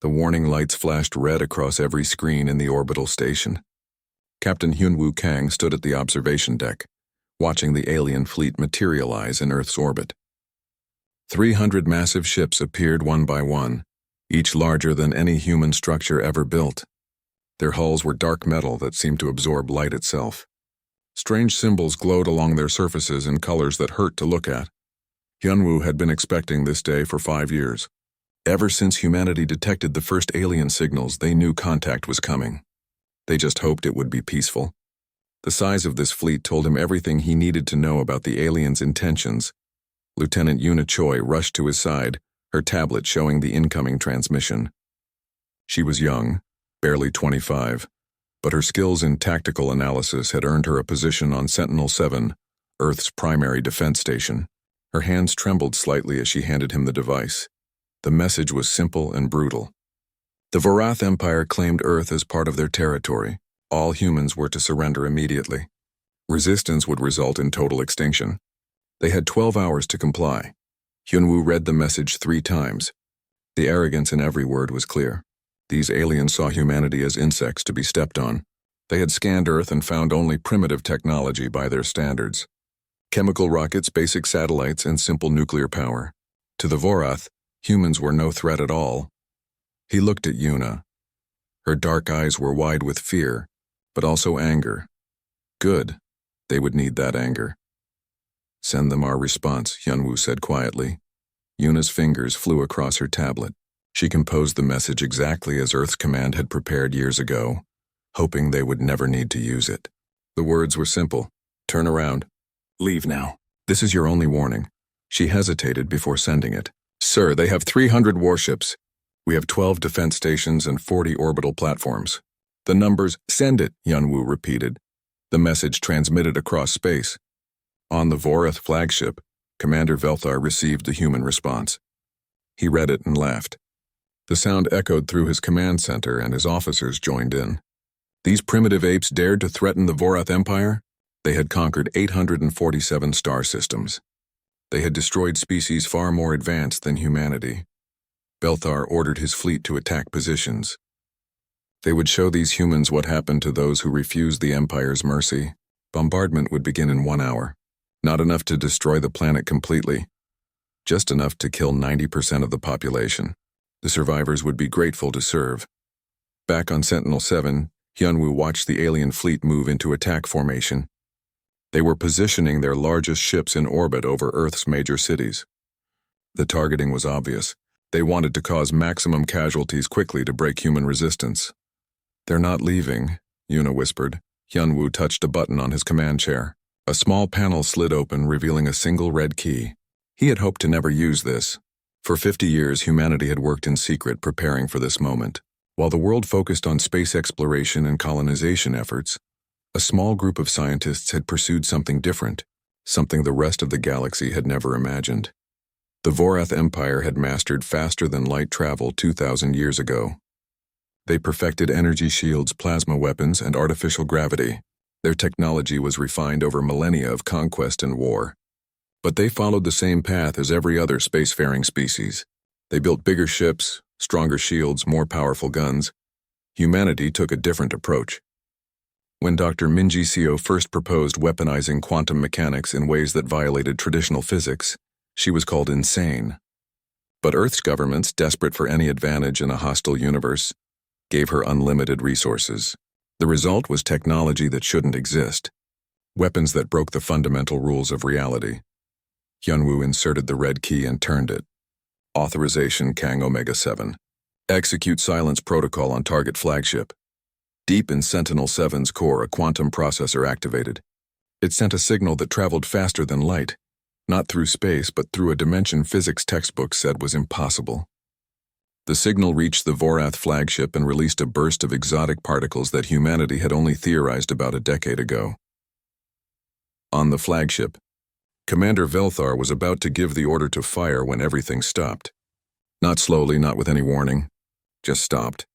The warning lights flashed red across every screen in the orbital station. Captain Hyunwoo Kang stood at the observation deck, watching the alien fleet materialize in Earth's orbit. 300 massive ships appeared one by one, each larger than any human structure ever built. Their hulls were dark metal that seemed to absorb light itself. Strange symbols glowed along their surfaces in colors that hurt to look at. Hyunwoo had been expecting this day for 5 years. Ever since humanity detected the first alien signals, they knew contact was coming. They just hoped it would be peaceful. The size of this fleet told him everything he needed to know about the aliens' intentions. Lieutenant Yuna Choi rushed to his side, her tablet showing the incoming transmission. She was young, barely 25, but her skills in tactical analysis had earned her a position on Sentinel-7, Earth's primary defense station. Her hands trembled slightly as she handed him the device. The message was simple and brutal. The Vorath Empire claimed Earth as part of their territory. All humans were to surrender immediately. Resistance would result in total extinction. They had 12 hours to comply. Hyunwoo read the message 3 times. The arrogance in every word was clear. These aliens saw humanity as insects to be stepped on. They had scanned Earth and found only primitive technology by their standards. Chemical rockets, basic satellites, and simple nuclear power. To the Vorath, humans were no threat at all. He looked at Yuna. Her dark eyes were wide with fear, but also anger. Good. They would need that anger. Send them our response, Hyunwoo said quietly. Yuna's fingers flew across her tablet. She composed the message exactly as Earth's command had prepared years ago, hoping they would never need to use it. The words were simple. Turn around. Leave now. This is your only warning. She hesitated before sending it. Sir, they have 300 warships. We have 12 defense stations and 40 orbital platforms. The numbers, send it, Hyunwoo repeated. The message transmitted across space. On the Vorath flagship, Commander Velthar received the human response. He read it and laughed. The sound echoed through his command center and his officers joined in. These primitive apes dared to threaten the Vorath Empire? They had conquered 847 star systems. They had destroyed species far more advanced than humanity. Velthar ordered his fleet to attack positions. They would show these humans what happened to those who refused the Empire's mercy. Bombardment would begin in 1 hour. Not enough to destroy the planet completely. Just enough to kill 90% of the population. The survivors would be grateful to serve. Back on Sentinel-7, Hyunwoo watched the alien fleet move into attack formation. They were positioning their largest ships in orbit over Earth's major cities. The targeting was obvious. They wanted to cause maximum casualties quickly to break human resistance. They're not leaving, Yuna whispered. Hyunwoo touched a button on his command chair. A small panel slid open, revealing a single red key. He had hoped to never use this. For 50 years, humanity had worked in secret, preparing for this moment. While the world focused on space exploration and colonization efforts, a small group of scientists had pursued something different, something the rest of the galaxy had never imagined. The Vorath Empire had mastered faster-than-light travel 2,000 years ago. They perfected energy shields, plasma weapons, and artificial gravity. Their technology was refined over millennia of conquest and war. But they followed the same path as every other spacefaring species. They built bigger ships, stronger shields, more powerful guns. Humanity took a different approach. When Dr. Minji Seo first proposed weaponizing quantum mechanics in ways that violated traditional physics, she was called insane. But Earth's governments, desperate for any advantage in a hostile universe, gave her unlimited resources. The result was technology that shouldn't exist. Weapons that broke the fundamental rules of reality. Hyunwoo inserted the red key and turned it. Authorization Kang Omega-7. Execute silence protocol on target flagship. Deep in Sentinel-7's core, a quantum processor activated. It sent a signal that traveled faster than light. Not through space, but through a dimension physics textbooks said was impossible. The signal reached the Vorath flagship and released a burst of exotic particles that humanity had only theorized about a decade ago. On the flagship, Commander Velthar was about to give the order to fire when everything stopped. Not slowly, not with any warning. Just stopped.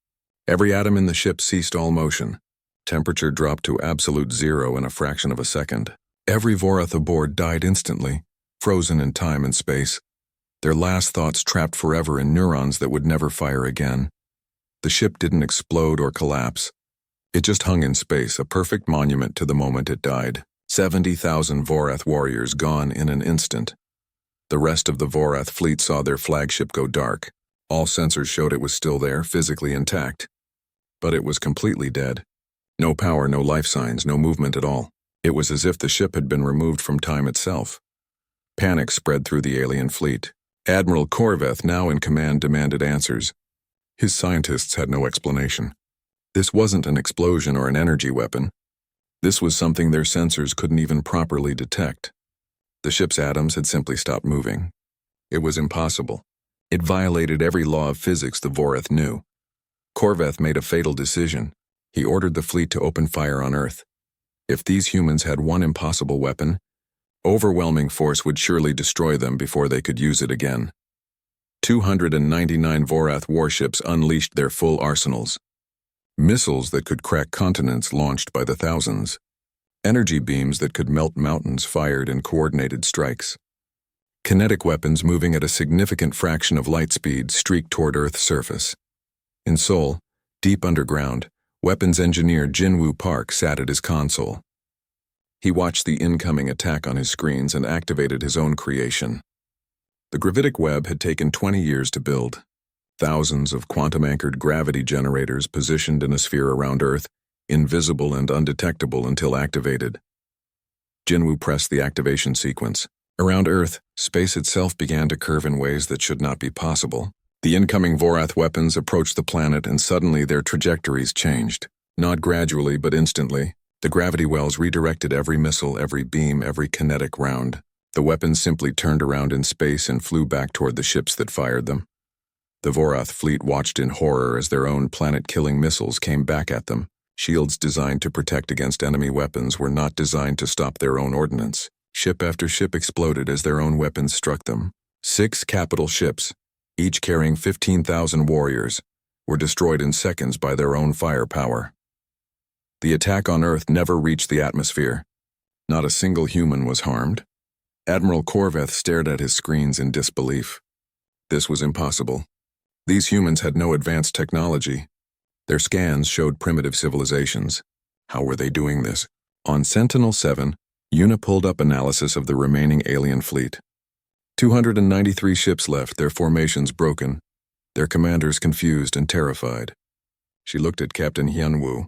Every atom in the ship ceased all motion. Temperature dropped to absolute zero in a fraction of a second. Every Vorath aboard died instantly, frozen in time and space. Their last thoughts trapped forever in neurons that would never fire again. The ship didn't explode or collapse. It just hung in space, a perfect monument to the moment it died. 70,000 Vorath warriors gone in an instant. The rest of the Vorath fleet saw their flagship go dark. All sensors showed it was still there, physically intact. But it was completely dead. No power, no life signs, no movement at all. It was as if the ship had been removed from time itself. Panic spread through the alien fleet. Admiral Korveth, now in command, demanded answers. His scientists had no explanation. This wasn't an explosion or an energy weapon. This was something their sensors couldn't even properly detect. The ship's atoms had simply stopped moving. It was impossible. It violated every law of physics the Vorath knew. Korveth made a fatal decision. He ordered the fleet to open fire on Earth. If these humans had one impossible weapon, overwhelming force would surely destroy them before they could use it again. 299 Vorath warships unleashed their full arsenals. Missiles that could crack continents launched by the thousands. Energy beams that could melt mountains fired in coordinated strikes. Kinetic weapons moving at a significant fraction of light speed streaked toward Earth's surface. In Seoul, deep underground, weapons engineer Jinwoo Park sat at his console. He watched the incoming attack on his screens and activated his own creation. The gravitic web had taken 20 years to build. Thousands of quantum-anchored gravity generators positioned in a sphere around Earth, invisible and undetectable until activated. Jinwoo pressed the activation sequence. Around Earth, space itself began to curve in ways that should not be possible. The incoming Vorath weapons approached the planet and suddenly their trajectories changed. Not gradually, but instantly. The gravity wells redirected every missile, every beam, every kinetic round. The weapons simply turned around in space and flew back toward the ships that fired them. The Vorath fleet watched in horror as their own planet-killing missiles came back at them. Shields designed to protect against enemy weapons were not designed to stop their own ordnance. Ship after ship exploded as their own weapons struck them. 6 capital ships, each carrying 15,000 warriors, were destroyed in seconds by their own firepower. The attack on Earth never reached the atmosphere. Not a single human was harmed. Admiral Korveth stared at his screens in disbelief. This was impossible. These humans had no advanced technology. Their scans showed primitive civilizations. How were they doing this? On Sentinel-7, Una pulled up analysis of the remaining alien fleet. 293 ships left, their formations broken, their commanders confused and terrified. She looked at Captain Hyunwoo.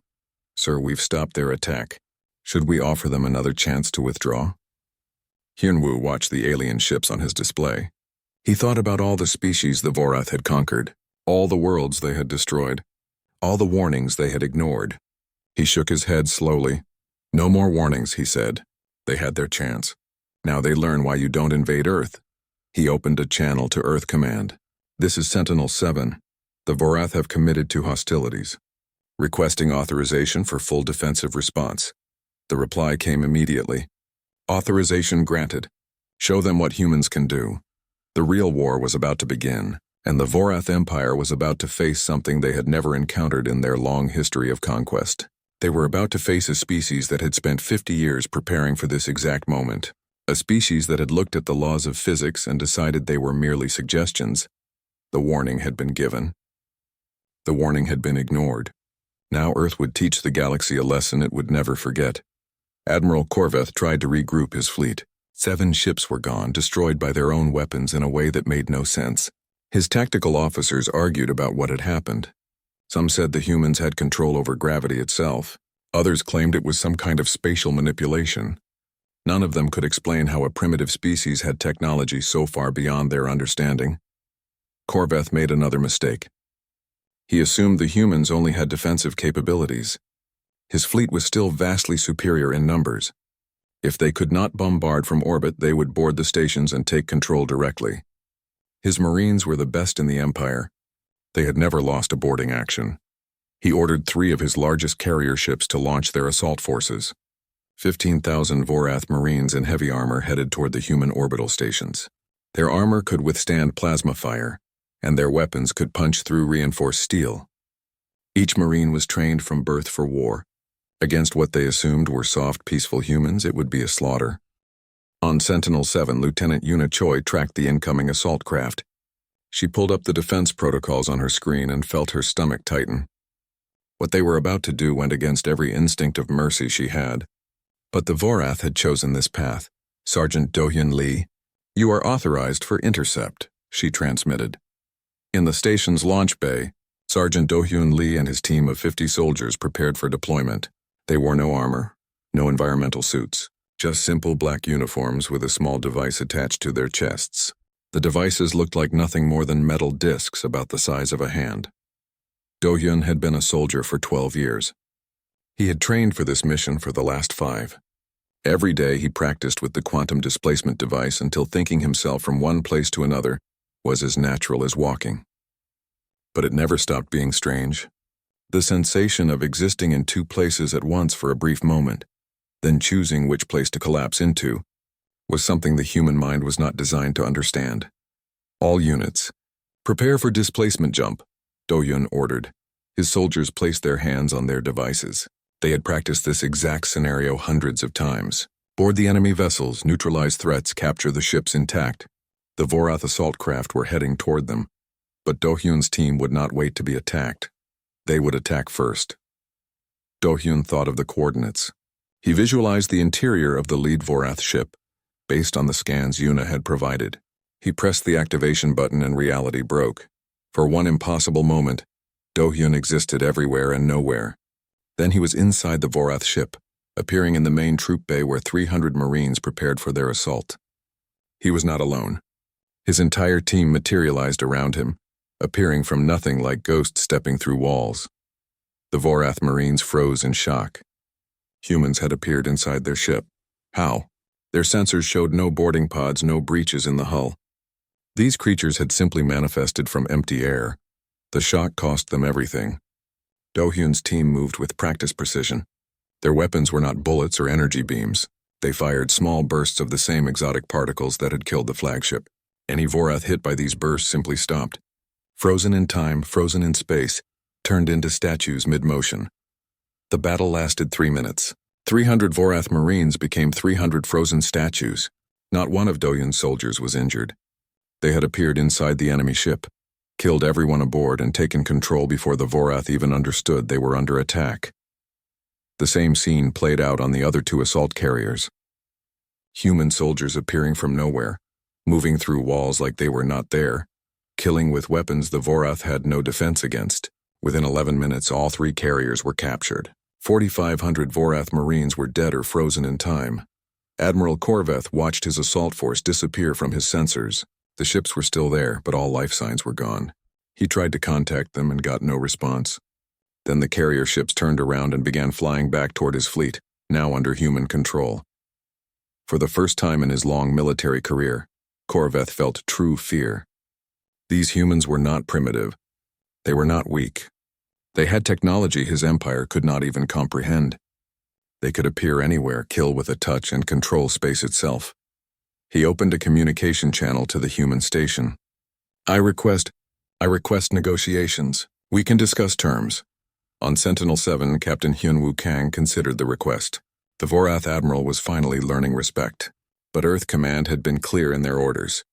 Sir, we've stopped their attack. Should we offer them another chance to withdraw? Hyunwoo watched the alien ships on his display. He thought about all the species the Vorath had conquered, all the worlds they had destroyed, all the warnings they had ignored. He shook his head slowly. No more warnings, he said. They had their chance. Now they learn why you don't invade Earth. He opened a channel to Earth Command. This is Sentinel-7. The Vorath have committed to hostilities. Requesting authorization for full defensive response. The reply came immediately. Authorization granted. Show them what humans can do. The real war was about to begin, and the Vorath Empire was about to face something they had never encountered in their long history of conquest. They were about to face a species that had spent 50 years preparing for this exact moment. A species that had looked at the laws of physics and decided they were merely suggestions. The warning had been given. The warning had been ignored. Now Earth would teach the galaxy a lesson it would never forget. Admiral Korveth tried to regroup his fleet. 7 ships were gone, destroyed by their own weapons in a way that made no sense. His tactical officers argued about what had happened. Some said the humans had control over gravity itself. Others claimed it was some kind of spatial manipulation. None of them could explain how a primitive species had technology so far beyond their understanding. Korveth made another mistake. He assumed the humans only had defensive capabilities. His fleet was still vastly superior in numbers. If they could not bombard from orbit, they would board the stations and take control directly. His Marines were the best in the Empire. They had never lost a boarding action. He ordered 3 of his largest carrier ships to launch their assault forces. 15,000 Vorath Marines in heavy armor headed toward the human orbital stations. Their armor could withstand plasma fire, and their weapons could punch through reinforced steel. Each Marine was trained from birth for war. Against what they assumed were soft, peaceful humans, it would be a slaughter. On Sentinel-7, Lieutenant Una Choi tracked the incoming assault craft. She pulled up the defense protocols on her screen and felt her stomach tighten. What they were about to do went against every instinct of mercy she had. But the Vorath had chosen this path. Sergeant Do-hyun Lee, "You are authorized for intercept," she transmitted. In the station's launch bay, Sergeant Do-hyun Lee and his team of 50 soldiers prepared for deployment. They wore no armor, no environmental suits, just simple black uniforms with a small device attached to their chests. The devices looked like nothing more than metal discs about the size of a hand. Do-hyun had been a soldier for 12 years. He had trained for this mission for the last 5. Every day he practiced with the quantum displacement device until thinking himself from one place to another was as natural as walking. But it never stopped being strange. The sensation of existing in 2 places at once for a brief moment, then choosing which place to collapse into, was something the human mind was not designed to understand. "All units, prepare for displacement jump," Do-hyun ordered. His soldiers placed their hands on their devices. They had practiced this exact scenario hundreds of times. Board the enemy vessels, neutralize threats, capture the ships intact. The Vorath assault craft were heading toward them, but Do-hyun's team would not wait to be attacked. They would attack first. Do-hyun thought of the coordinates. He visualized the interior of the lead Vorath ship, based on the scans Yuna had provided. He pressed the activation button and reality broke. For one impossible moment, Do-hyun existed everywhere and nowhere. Then he was inside the Vorath ship, appearing in the main troop bay where 300 Marines prepared for their assault. He was not alone. His entire team materialized around him, appearing from nothing like ghosts stepping through walls. The Vorath Marines froze in shock. Humans had appeared inside their ship. How? Their sensors showed no boarding pods, no breaches in the hull. These creatures had simply manifested from empty air. The shock cost them everything. Do-hyun's team moved with practice precision. Their weapons were not bullets or energy beams. They fired small bursts of the same exotic particles that had killed the flagship. Any Vorath hit by these bursts simply stopped. Frozen in time, frozen in space, turned into statues mid-motion. The battle lasted 3 minutes. 300 Vorath Marines became 300 frozen statues. Not one of Do-hyun's soldiers was injured. They had appeared inside the enemy ship, killed everyone aboard, and taken control before the Vorath even understood they were under attack. The same scene played out on the other 2 assault carriers. Human soldiers appearing from nowhere, moving through walls like they were not there, killing with weapons the Vorath had no defense against. Within 11 minutes, all 3 carriers were captured. 4,500 Vorath Marines were dead or frozen in time. Admiral Korveth watched his assault force disappear from his sensors. The ships were still there, but all life signs were gone. He tried to contact them and got no response. Then the carrier ships turned around and began flying back toward his fleet, now under human control. For the first time in his long military career, Korveth felt true fear. These humans were not primitive. They were not weak. They had technology his empire could not even comprehend. They could appear anywhere, kill with a touch, and control space itself. He opened a communication channel to the human station. I request negotiations. We can discuss terms." On Sentinel-7, Captain Hyun-woo Kang considered the request. The Vorath Admiral was finally learning respect. But Earth Command had been clear in their orders.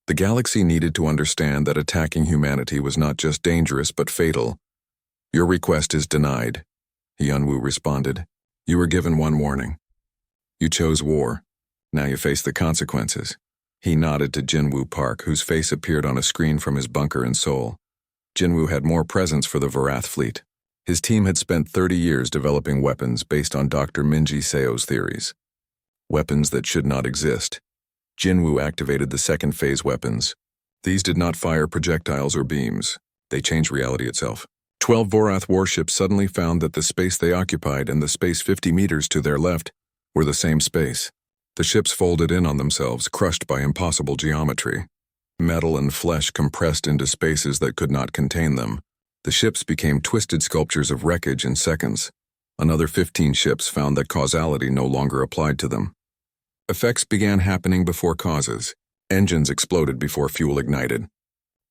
The galaxy needed to understand that attacking humanity was not just dangerous but fatal. "Your request is denied," Hyun-woo responded. "You were given one warning. You chose war. Now you face the consequences." He nodded to Jin-woo Park, whose face appeared on a screen from his bunker in Seoul. Jin-woo had more presence for the Vorath fleet. His team had spent 30 years developing weapons based on Dr. Minji Seo's theories. Weapons that should not exist. Jin-woo activated the second phase weapons. These did not fire projectiles or beams. They changed reality itself. 12 Vorath warships suddenly found that the space they occupied and the space 50 meters to their left were the same space. The ships folded in on themselves, crushed by impossible geometry. Metal and flesh compressed into spaces that could not contain them. The ships became twisted sculptures of wreckage in seconds. Another 15 ships found that causality no longer applied to them. Effects began happening before causes. Engines exploded before fuel ignited.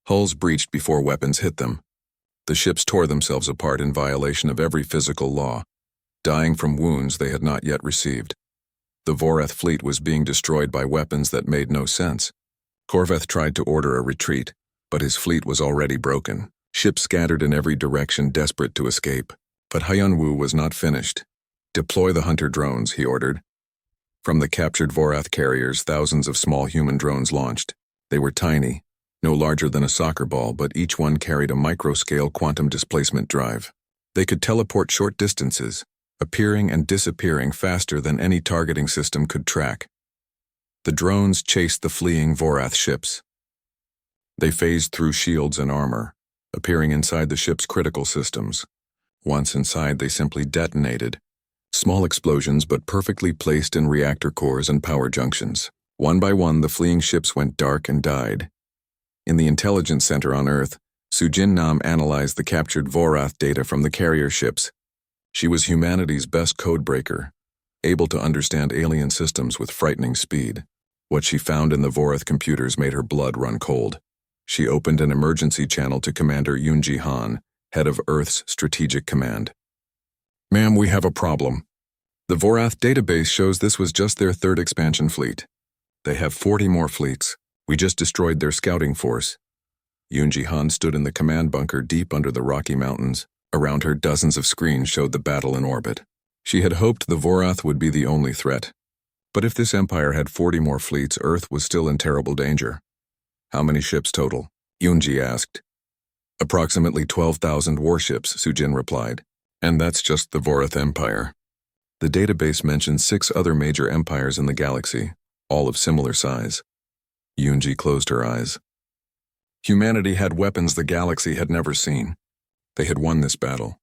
Hulls breached before weapons hit them. The ships tore themselves apart in violation of every physical law, dying from wounds they had not yet received. The Vorath fleet was being destroyed by weapons that made no sense. Korveth tried to order a retreat, But his fleet was already broken, ships scattered in every direction desperate to escape. But Hyunwoo was not finished. "Deploy the hunter drones," he ordered. From the captured Vorath carriers, thousands of small human drones launched. They were tiny, no larger than a soccer ball, but each one carried a micro-scale quantum displacement drive. They could teleport short distances, appearing and disappearing faster than any targeting system could track. The drones chased the fleeing Vorath ships. They phased through shields and armor, appearing inside the ship's critical systems. Once inside, they simply detonated. Small explosions, but perfectly placed in reactor cores and power junctions. One by one, the fleeing ships went dark and died. In the intelligence center on Earth, Sujin Nam analyzed the captured Vorath data from the carrier ships. She was humanity's best codebreaker, able to understand alien systems with frightening speed. What she found in the Vorath computers made her blood run cold. She opened an emergency channel to Commander Yoon-ji Han, head of Earth's Strategic Command. "Ma'am, we have a problem. The Vorath database shows this was just their third expansion fleet. They have 40 more fleets. We just destroyed their scouting force." Yoon-ji Han stood in the command bunker deep under the Rocky Mountains. Around her, dozens of screens showed the battle in orbit. She had hoped the Vorath would be the only threat. But if this empire had 40 more fleets, Earth was still in terrible danger. "How many ships total?" Yoon-ji asked. "Approximately 12,000 warships," Sujin replied. "And that's just the Vorath Empire." The database mentioned 6 other major empires in the galaxy, all of similar size. Yoon-ji closed her eyes. Humanity had weapons the galaxy had never seen. They had won this battle.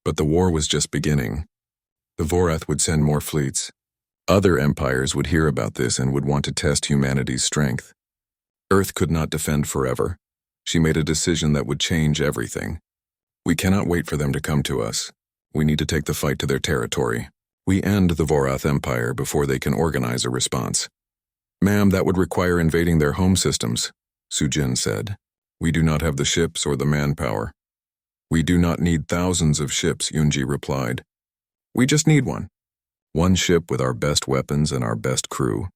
But the war was just beginning. The Vorath would send more fleets. Other empires would hear about this and would want to test humanity's strength. Earth could not defend forever. She made a decision that would change everything. "We cannot wait for them to come to us. We need to take the fight to their territory. We end the Vorath Empire before they can organize a response." "Ma'am, that would require invading their home systems," Sujin said. "We do not have the ships or the manpower." "We do not need thousands of ships," Yoon-ji replied. "We just need one. One ship with our best weapons and our best crew.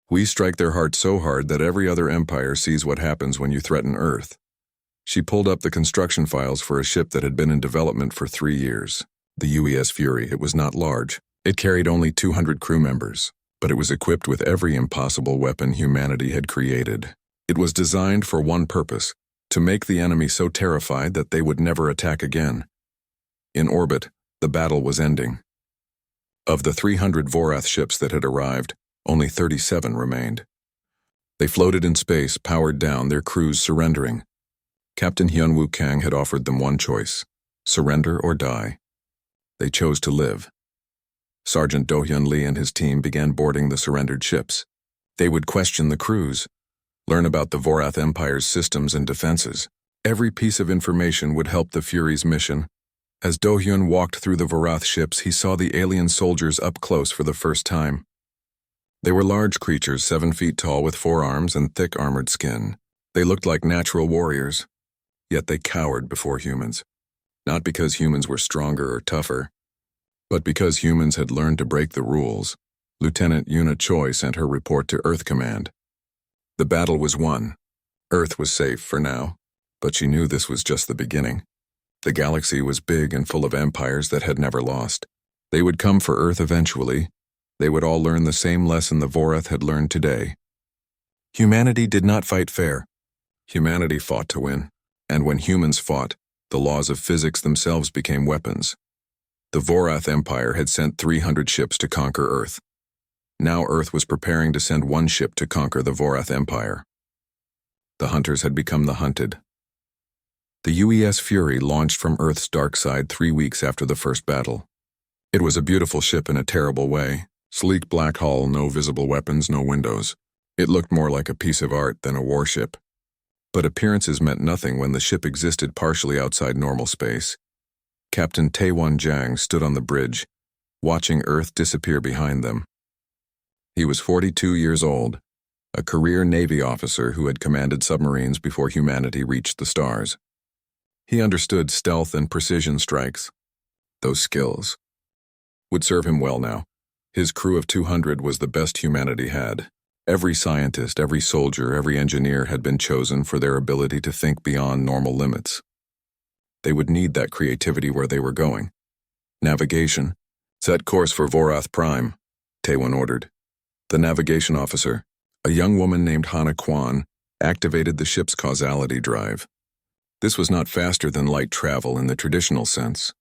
We strike their hearts so hard that every other empire sees what happens when you threaten Earth." She pulled up the construction files for a ship that had been in development for 3 years. The UES Fury. It was not large. It carried only 200 crew members, but it was equipped with every impossible weapon humanity had created. It was designed for one purpose: to make the enemy so terrified that they would never attack again. In orbit, the battle was ending. Of the 300 Vorath ships that had arrived, only 37 remained. They floated in space, powered down, their crews surrendering. Captain Hyunwoo Kang had offered them one choice: surrender or die. They chose to live. Sergeant Do-hyun Lee and his team began boarding the surrendered ships. They would question the crews, learn about the Vorath Empire's systems and defenses. Every piece of information would help the Fury's mission. As Do-hyun walked through the Vorath ships, he saw the alien soldiers up close for the first time. They were large creatures, 7 feet tall with 4 arms and thick armored skin. They looked like natural warriors, yet they cowered before humans. Not because humans were stronger or tougher, but because humans had learned to break the rules. Lieutenant Yuna Choi sent her report to Earth Command. The battle was won. Earth was safe for now, but she knew this was just the beginning. The galaxy was big and full of empires that had never lost. They would come for Earth eventually. They would all learn the same lesson the Vorath had learned today. Humanity did not fight fair. Humanity fought to win, and when humans fought, the laws of physics themselves became weapons. The Vorath Empire had sent 300 ships to conquer Earth. Now Earth was preparing to send one ship to conquer the Vorath Empire. The hunters had become the hunted. The UES Fury launched from Earth's dark side 3 weeks after the first battle. It was a beautiful ship in a terrible way. Sleek black hull, no visible weapons, no windows. It looked more like a piece of art than a warship. But appearances meant nothing when the ship existed partially outside normal space. Captain Taewon Jang stood on the bridge, watching Earth disappear behind them. He was 42 years old, a career Navy officer who had commanded submarines before humanity reached the stars. He understood stealth and precision strikes. Those skills would serve him well now. His crew of 200 was the best humanity had. Every scientist, every soldier, every engineer had been chosen for their ability to think beyond normal limits. They would need that creativity where they were going. Navigation. Set course for Vorath Prime, Taewon ordered. The navigation officer, a young woman named Hana Kwan, activated the ship's causality drive. This was not faster than light travel in the traditional sense.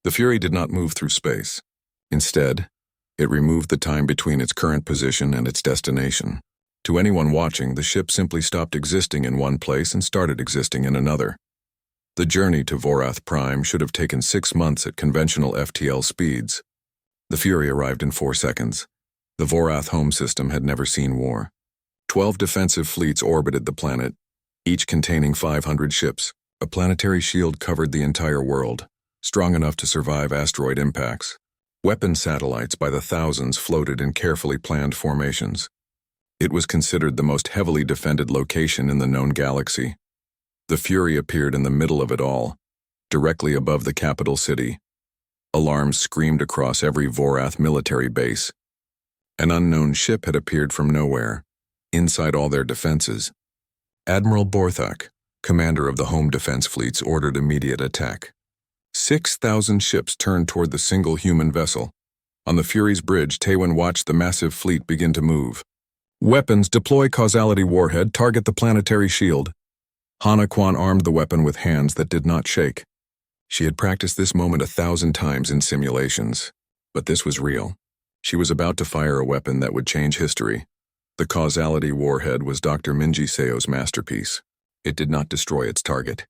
The Fury did not move through space. Instead, it removed the time between its current position and its destination. To anyone watching, the ship simply stopped existing in one place and started existing in another. The journey to Vorath Prime should have taken 6 months at conventional FTL speeds. The Fury arrived in 4 seconds. The Vorath home system had never seen war. 12 defensive fleets orbited the planet, each containing 500 ships. A planetary shield covered the entire world, strong enough to survive asteroid impacts. Weapon satellites by the thousands floated in carefully planned formations. It was considered the most heavily defended location in the known galaxy. The Fury appeared in the middle of it all, directly above the capital city. Alarms screamed across every Vorath military base. An unknown ship had appeared from nowhere, inside all their defenses. Admiral Borthak, commander of the home defense fleets, ordered immediate attack. 6,000 ships turned toward the single human vessel. On the Fury's bridge, Taewon watched the massive fleet begin to move. Weapons, deploy causality warhead, target the planetary shield. Hana Kwan armed the weapon with hands that did not shake. She had practiced this moment 1,000 times in simulations, but this was real. She was about to fire a weapon that would change history. The causality warhead was Dr. Minji Seo's masterpiece. It did not destroy its target.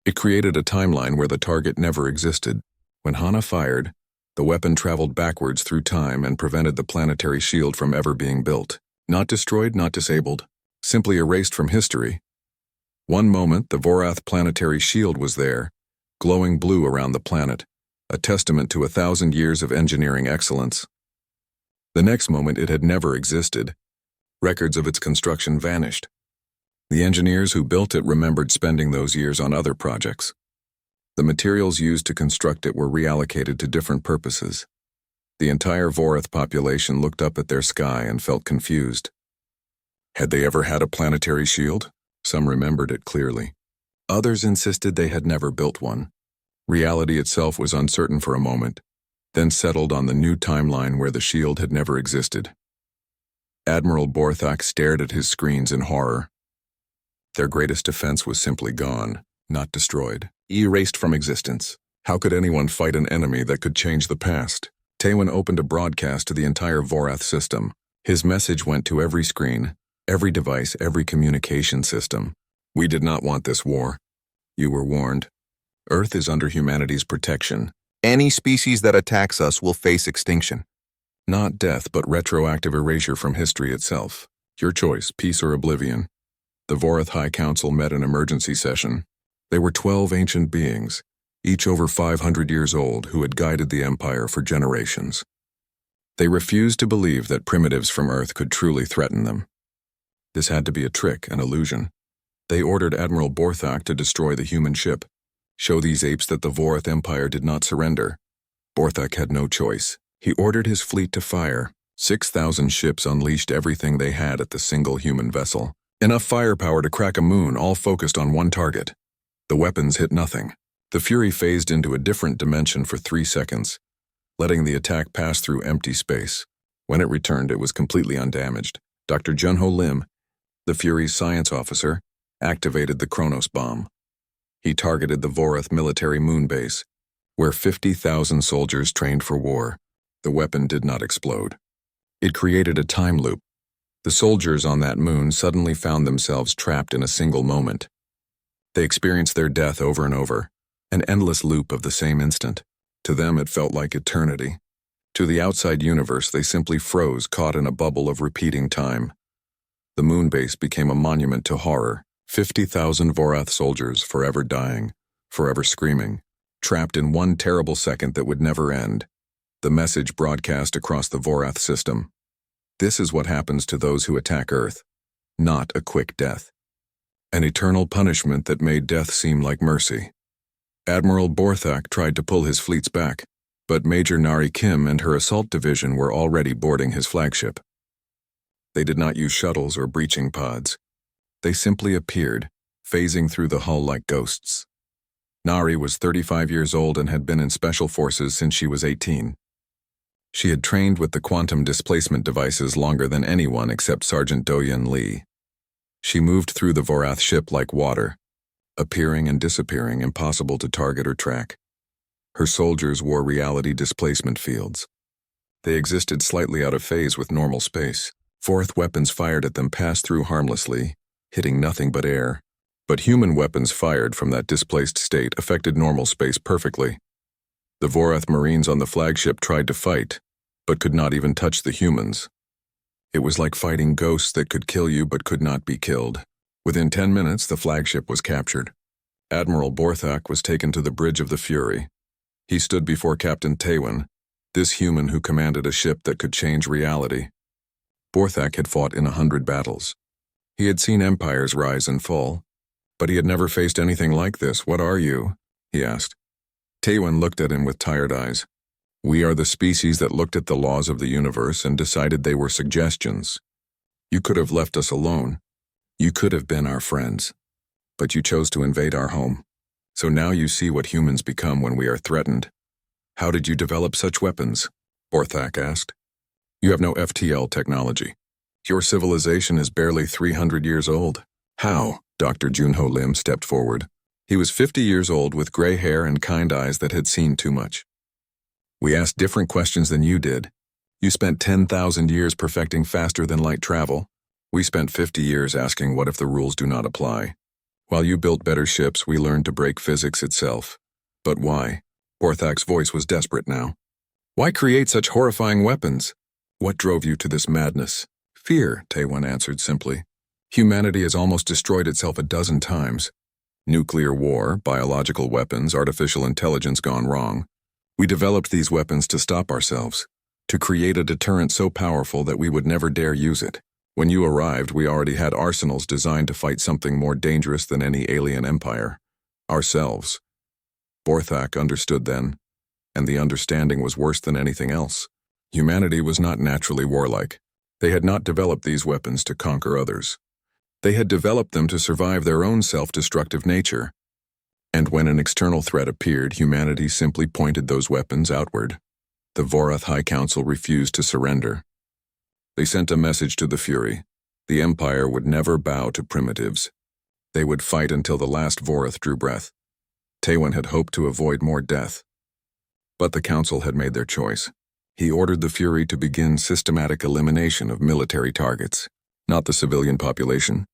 It created a timeline where the target never existed. When Hana fired, the weapon traveled backwards through time and prevented the planetary shield from ever being built. Not destroyed, not disabled, simply erased from history. One moment, the Vorath planetary shield was there, glowing blue around the planet, a testament to 1,000 years of engineering excellence. The next moment, it had never existed. Records of its construction vanished. The engineers who built it remembered spending those years on other projects. The materials used to construct it were reallocated to different purposes. The entire Vorath population looked up at their sky and felt confused. Had they ever had a planetary shield? Some remembered it clearly. Others insisted they had never built one. Reality itself was uncertain for a moment, then settled on the new timeline where the shield had never existed. Admiral Borthak stared at his screens in horror. Their greatest defense was simply gone, not destroyed, erased from existence. How could anyone fight an enemy that could change the past? Taewon opened a broadcast to the entire Vorath system. His message went to every screen, every device, every communication system. We did not want this war. You were warned. Earth is under humanity's protection. Any species that attacks us will face extinction. Not death, but retroactive erasure from history itself. Your choice, peace or oblivion. The Vorath High Council met an emergency session. They were 12 ancient beings, each over 500 years old, who had guided the Empire for generations. They refused to believe that primitives from Earth could truly threaten them. This had to be a trick, an illusion. They ordered Admiral Borthak to destroy the human ship, show these apes that the Vorath Empire did not surrender. Borthak had no choice. He ordered his fleet to fire. 6,000 ships unleashed everything they had at the single human vessel. Enough firepower to crack a moon, all focused on one target. The weapons hit nothing. The Fury phased into a different dimension for 3 seconds, letting the attack pass through empty space. When it returned, it was completely undamaged. Dr. Junho Lim, the Fury's science officer, activated the Kronos bomb. He targeted the Vorath military moon base, where 50,000 soldiers trained for war. The weapon did not explode. It created a time loop. The soldiers on that moon suddenly found themselves trapped in a single moment. They experienced their death over and over, an endless loop of the same instant. To them, it felt like eternity. To the outside universe, they simply froze, caught in a bubble of repeating time. The moon base became a monument to horror. 50,000 Vorath soldiers forever dying, forever screaming, trapped in one terrible second that would never end. The message broadcast across the Vorath system. This is what happens to those who attack Earth. Not a quick death. An eternal punishment that made death seem like mercy. Admiral Borthak tried to pull his fleets back, but Major Nari Kim and her assault division were already boarding his flagship. They did not use shuttles or breaching pods. They simply appeared, phasing through the hull like ghosts. Nari was 35 years old and had been in Special Forces since she was 18. She had trained with the quantum displacement devices longer than anyone except Sergeant Do-Yun Lee. She moved through the Vorath ship like water, appearing and disappearing, impossible to target or track. Her soldiers wore reality displacement fields. They existed slightly out of phase with normal space. Vorath weapons fired at them passed through harmlessly, hitting nothing but air. But human weapons fired from that displaced state affected normal space perfectly. The Vorath Marines on the flagship tried to fight, but could not even touch the humans. It was like fighting ghosts that could kill you but could not be killed. Within 10 minutes, the flagship was captured. Admiral Borthak was taken to the bridge of the Fury. He stood before Captain Taewon, this human who commanded a ship that could change reality. Borthak had fought in 100 battles. He had seen empires rise and fall, but he had never faced anything like this. "What are you?" he asked. Taewon looked at him with tired eyes. "We are the species that looked at the laws of the universe and decided they were suggestions. You could have left us alone. You could have been our friends. But you chose to invade our home. So now you see what humans become when we are threatened." "How did you develop such weapons?" Borthak asked. "You have no FTL technology. Your civilization is barely 300 years old." "How?" Dr. Junho Lim stepped forward. He was 50 years old with gray hair and kind eyes that had seen too much. "We asked different questions than you did. You spent 10,000 years perfecting faster than light travel. We spent 50 years asking what if the rules do not apply. While you built better ships, we learned to break physics itself. But why?" Borthak's voice was desperate now. "Why create such horrifying weapons? What drove you to this madness?" "Fear," Taewon answered simply. "Humanity has almost destroyed itself a dozen times. Nuclear war, biological weapons, artificial intelligence gone wrong. We developed these weapons to stop ourselves, to create a deterrent so powerful that we would never dare use it. When you arrived, we already had arsenals designed to fight something more dangerous than any alien empire. Ourselves." Borthak understood then, and the understanding was worse than anything else. Humanity was not naturally warlike. They had not developed these weapons to conquer others. They had developed them to survive their own self-destructive nature. And when an external threat appeared, humanity simply pointed those weapons outward. The Vorath High Council refused to surrender. They sent a message to the Fury. The Empire would never bow to primitives. They would fight until the last Vorath drew breath. Taewon had hoped to avoid more death. But the Council had made their choice. He ordered the Fury to begin systematic elimination of military targets, not the civilian population.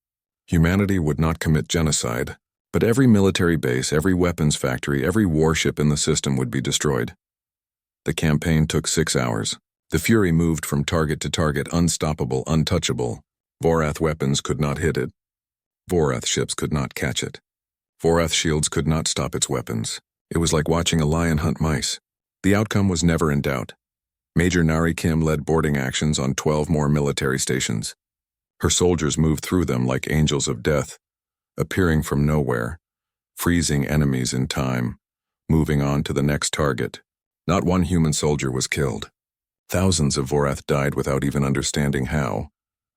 Humanity would not commit genocide, but every military base, every weapons factory, every warship in the system would be destroyed. The campaign took 6 hours. The Fury moved from target to target, unstoppable, untouchable. Vorath weapons could not hit it. Vorath ships could not catch it. Vorath shields could not stop its weapons. It was like watching a lion hunt mice. The outcome was never in doubt. Major Nari Kim led boarding actions on 12 more military stations. Her soldiers moved through them like angels of death, appearing from nowhere, freezing enemies in time, moving on to the next target. Not one human soldier was killed. Thousands of Vorath died without even understanding how.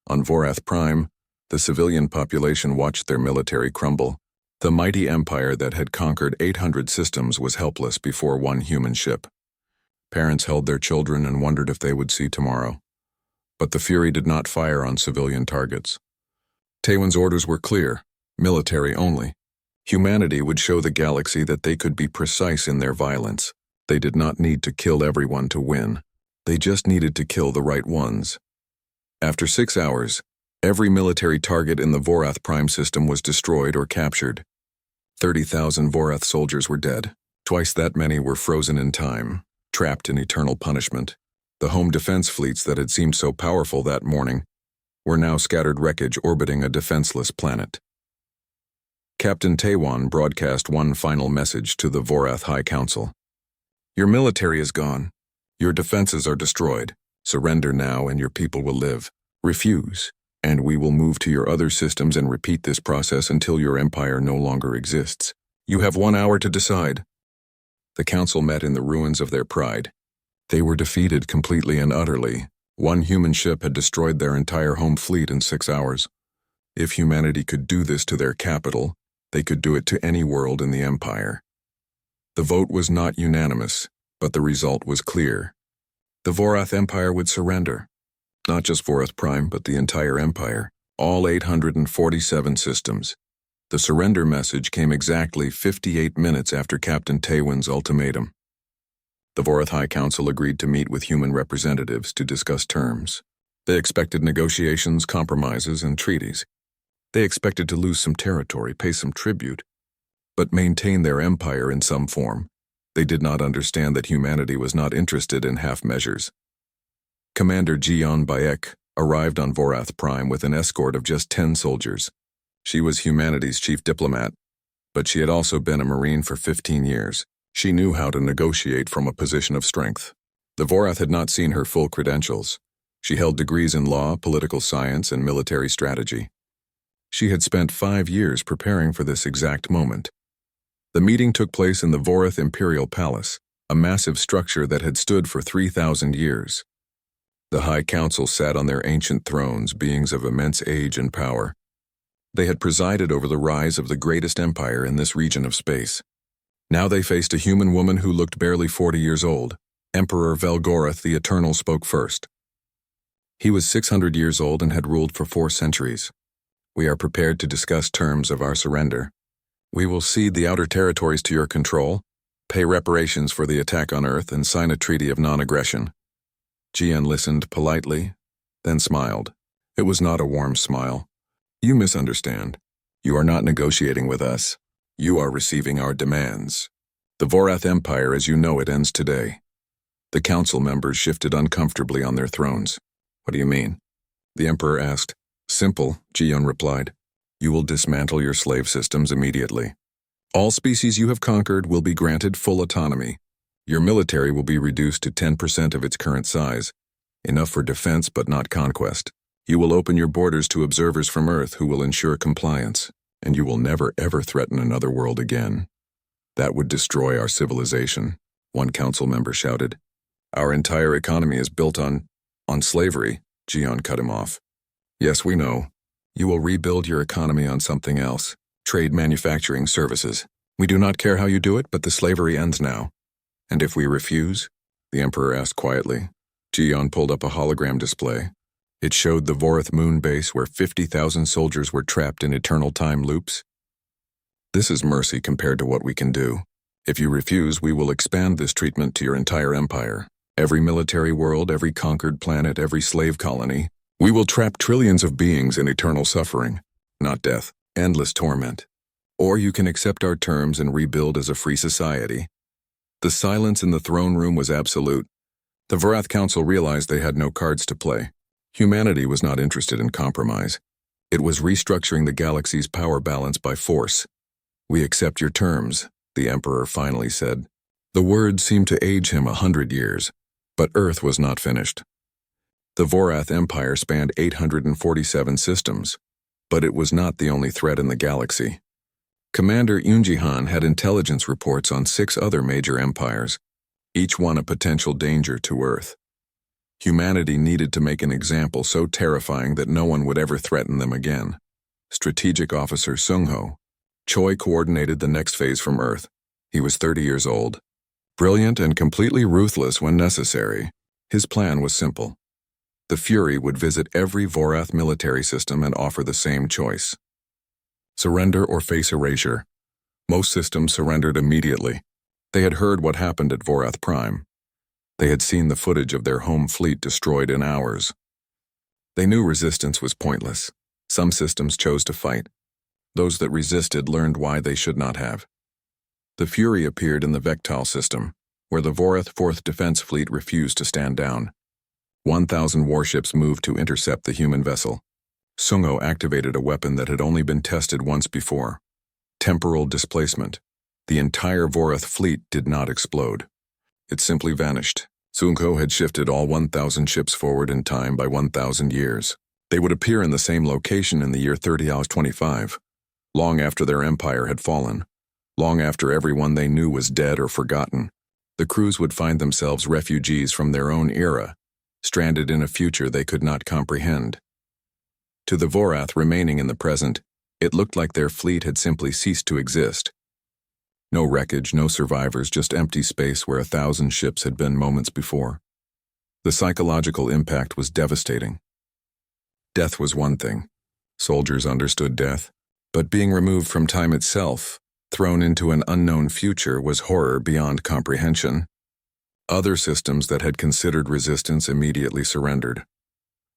On Vorath Prime, the civilian population watched their military crumble. The mighty empire that had conquered 800 systems was helpless before one human ship. Parents held their children and wondered if they would see tomorrow. But the Fury did not fire on civilian targets. Taewon's orders were clear, military only. Humanity would show the galaxy that they could be precise in their violence. They did not need to kill everyone to win. They just needed to kill the right ones. After 6 hours, every military target in the Vorath Prime system was destroyed or captured. 30,000 Vorath soldiers were dead. Twice that many were frozen in time, trapped in eternal punishment. The home defense fleets that had seemed so powerful that morning were now scattered wreckage orbiting a defenseless planet. Captain Taewon broadcast one final message to the Vorath High Council. "Your military is gone. Your defenses are destroyed. Surrender now and your people will live. Refuse, and we will move to your other systems and repeat this process until your empire no longer exists. You have 1 hour to decide." The council met in the ruins of their pride. They were defeated completely and utterly, One human ship had destroyed their entire home fleet in 6 hours. If humanity could do this to their capital, they could do it to any world in the Empire. The vote was not unanimous, but the result was clear. The Vorath Empire would surrender. Not just Vorath Prime, but the entire Empire. All 847 systems. The surrender message came exactly 58 minutes after Captain Taywin's ultimatum. The Vorath High Council agreed to meet with human representatives to discuss terms. They expected negotiations, compromises, and treaties. They expected to lose some territory, pay some tribute, but maintain their empire in some form. They did not understand that humanity was not interested in half measures. Commander Jian Bayek arrived on Vorath Prime with an escort of just 10 soldiers. She was humanity's chief diplomat, but she had also been a Marine for 15 years. She knew how to negotiate from a position of strength. The Vorath had not seen her full credentials. She held degrees in law, political science, and military strategy. She had spent 5 years preparing for this exact moment. The meeting took place in the Vorath Imperial Palace, a massive structure that had stood for 3,000 years. The High Council sat on their ancient thrones, beings of immense age and power. They had presided over the rise of the greatest empire in this region of space. Now they faced a human woman who looked barely 40 years old. Emperor Velgorath the Eternal spoke first. He was 600 years old and had ruled for 4 centuries. We are prepared to discuss terms of our surrender. We will cede the outer territories to your control, pay reparations for the attack on Earth, and sign a treaty of non-aggression. Jian listened politely, then smiled. It was not a warm smile. You misunderstand. You are not negotiating with us. You are receiving our demands. The Vorath Empire as you know it ends today. The council members shifted uncomfortably on their thrones. What do you mean? The Emperor asked. Simple, Jian replied. You will dismantle your slave systems immediately. All species you have conquered will be granted full autonomy. Your military will be reduced to 10% of its current size, enough for defense but not conquest. You will open your borders to observers from Earth who will ensure compliance, and you will never ever threaten another world again. That would destroy our civilization, one council member shouted. Our entire economy is built on slavery, Jian cut him off. Yes, we know. You will rebuild your economy on something else, trade, manufacturing, services. We do not care how you do it, but the slavery ends now. And if we refuse? The Emperor asked quietly. Jian pulled up a hologram display. It showed the Vorath moon base where 50,000 soldiers were trapped in eternal time loops. This is mercy compared to what we can do. If you refuse, we will expand this treatment to your entire empire. Every military world, every conquered planet, every slave colony. We will trap trillions of beings in eternal suffering, not death, endless torment. Or you can accept our terms and rebuild as a free society. The silence in the throne room was absolute. The Vorath Council realized they had no cards to play. Humanity was not interested in compromise. It was restructuring the galaxy's power balance by force. We accept your terms, the Emperor finally said. The words seemed to age him 100 years, but Earth was not finished. The Vorath Empire spanned 847 systems, but it was not the only threat in the galaxy. Commander Yunjihan had intelligence reports on 6 other major empires, each one a potential danger to Earth. Humanity needed to make an example so terrifying that no one would ever threaten them again. Strategic Officer Sungho Choi coordinated the next phase from Earth. He was 30 years old. Brilliant and completely ruthless when necessary, his plan was simple. The Fury would visit every Vorath military system and offer the same choice. Surrender or face erasure. Most systems surrendered immediately. They had heard what happened at Vorath Prime. They had seen the footage of their home fleet destroyed in hours. They knew resistance was pointless. Some systems chose to fight. Those that resisted learned why they should not have. The Fury appeared in the Vectal system, where the Vorath 4th Defense Fleet refused to stand down. 1,000 warships moved to intercept the human vessel. Sungho activated a weapon that had only been tested once before. Temporal displacement. The entire Vorath fleet did not explode. It simply vanished. Sungho had shifted all 1,000 ships forward in time by 1,000 years. They would appear in the same location in the year 30-25, long after their empire had fallen, long after everyone they knew was dead or forgotten. The crews would find themselves refugees from their own era, stranded in a future they could not comprehend. To the Vorath remaining in the present, it looked like their fleet had simply ceased to exist. No wreckage, no survivors, just empty space where 1,000 ships had been moments before. The psychological impact was devastating. Death was one thing. Soldiers understood death. But being removed from time itself, thrown into an unknown future, was horror beyond comprehension. Other systems that had considered resistance immediately surrendered.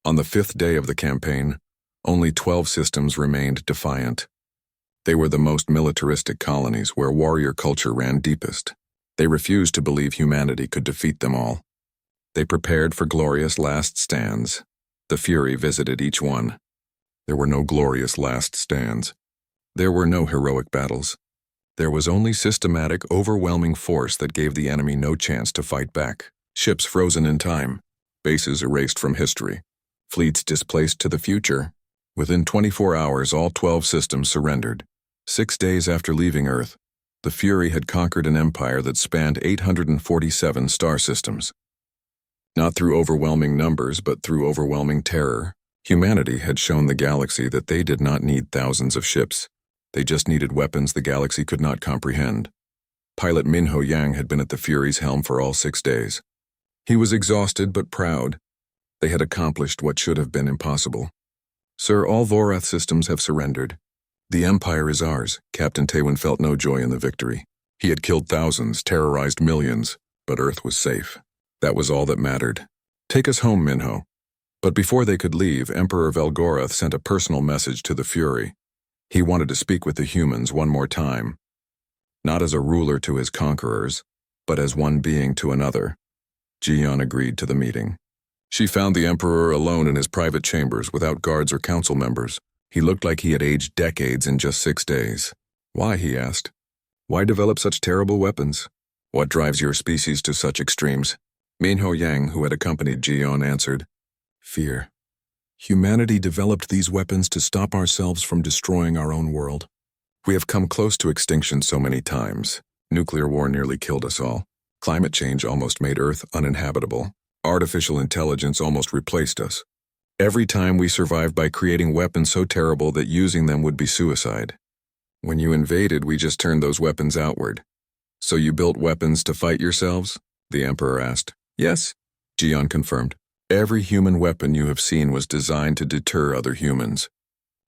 On the 5th day of the campaign, only 12 systems remained defiant. They were the most militaristic colonies where warrior culture ran deepest. They refused to believe humanity could defeat them all. They prepared for glorious last stands. The Fury visited each one. There were no glorious last stands. There were no heroic battles. There was only systematic, overwhelming force that gave the enemy no chance to fight back. Ships frozen in time. Bases erased from history. Fleets displaced to the future. Within 24 hours, all 12 systems surrendered. 6 days after leaving Earth, the Fury had conquered an empire that spanned 847 star systems. Not through overwhelming numbers, but through overwhelming terror, humanity had shown the galaxy that they did not need thousands of ships. They just needed weapons the galaxy could not comprehend. Pilot Minho Yang had been at the Fury's helm for all 6 days. He was exhausted but proud. They had accomplished what should have been impossible. Sir, all Vorath systems have surrendered. The Empire is ours. Captain Taewon felt no joy in the victory. He had killed thousands, terrorized millions, but Earth was safe. That was all that mattered. Take us home, Minho. But before they could leave, Emperor Velgoroth sent a personal message to the Fury. He wanted to speak with the humans one more time. Not as a ruler to his conquerors, but as one being to another. Jiyeon agreed to the meeting. She found the Emperor alone in his private chambers without guards or council members. He looked like he had aged decades in just 6 days. Why, he asked. Why develop such terrible weapons? What drives your species to such extremes? Minho Yang, who had accompanied Jiyeon, answered, Fear. Humanity developed these weapons to stop ourselves from destroying our own world. We have come close to extinction so many times. Nuclear war nearly killed us all. Climate change almost made Earth uninhabitable. Artificial intelligence almost replaced us. Every time we survived by creating weapons so terrible that using them would be suicide. When you invaded, we just turned those weapons outward. So you built weapons to fight yourselves? The Emperor asked. Yes, Jiyeon confirmed. Every human weapon you have seen was designed to deter other humans.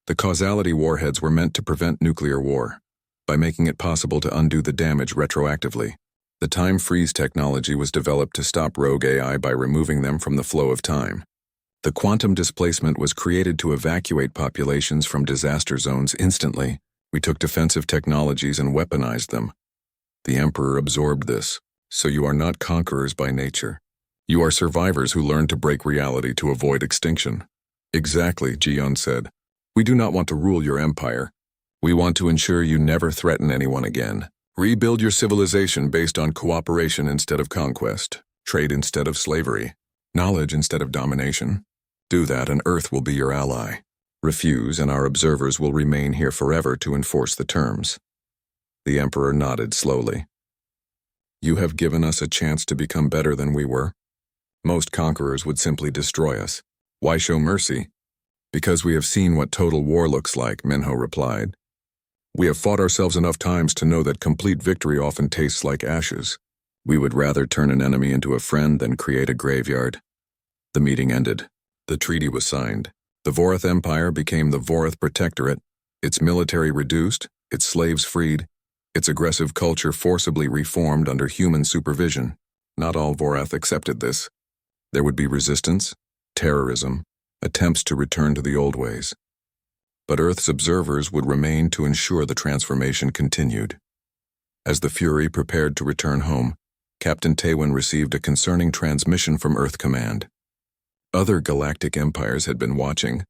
The causality warheads were meant to prevent nuclear war, by making it possible to undo the damage retroactively. The time freeze technology was developed to stop rogue AI by removing them from the flow of time. The quantum displacement was created to evacuate populations from disaster zones instantly. We took defensive technologies and weaponized them. The Emperor absorbed this. So you are not conquerors by nature. You are survivors who learn to break reality to avoid extinction. Exactly, Jiyeon said. We do not want to rule your empire. We want to ensure you never threaten anyone again. Rebuild your civilization based on cooperation instead of conquest, trade instead of slavery, knowledge instead of domination. Do that and Earth will be your ally. Refuse and our observers will remain here forever to enforce the terms. The Emperor nodded slowly. You have given us a chance to become better than we were. Most conquerors would simply destroy us. Why show mercy? Because we have seen what total war looks like, Minho replied. We have fought ourselves enough times to know that complete victory often tastes like ashes. We would rather turn an enemy into a friend than create a graveyard. The meeting ended. The treaty was signed. The Vorath Empire became the Vorath Protectorate, its military reduced, its slaves freed, its aggressive culture forcibly reformed under human supervision. Not all Vorath accepted this. There would be resistance, terrorism, attempts to return to the old ways. But Earth's observers would remain to ensure the transformation continued. As the Fury prepared to return home, Captain Taewon received a concerning transmission from Earth Command. Other galactic empires had been watching.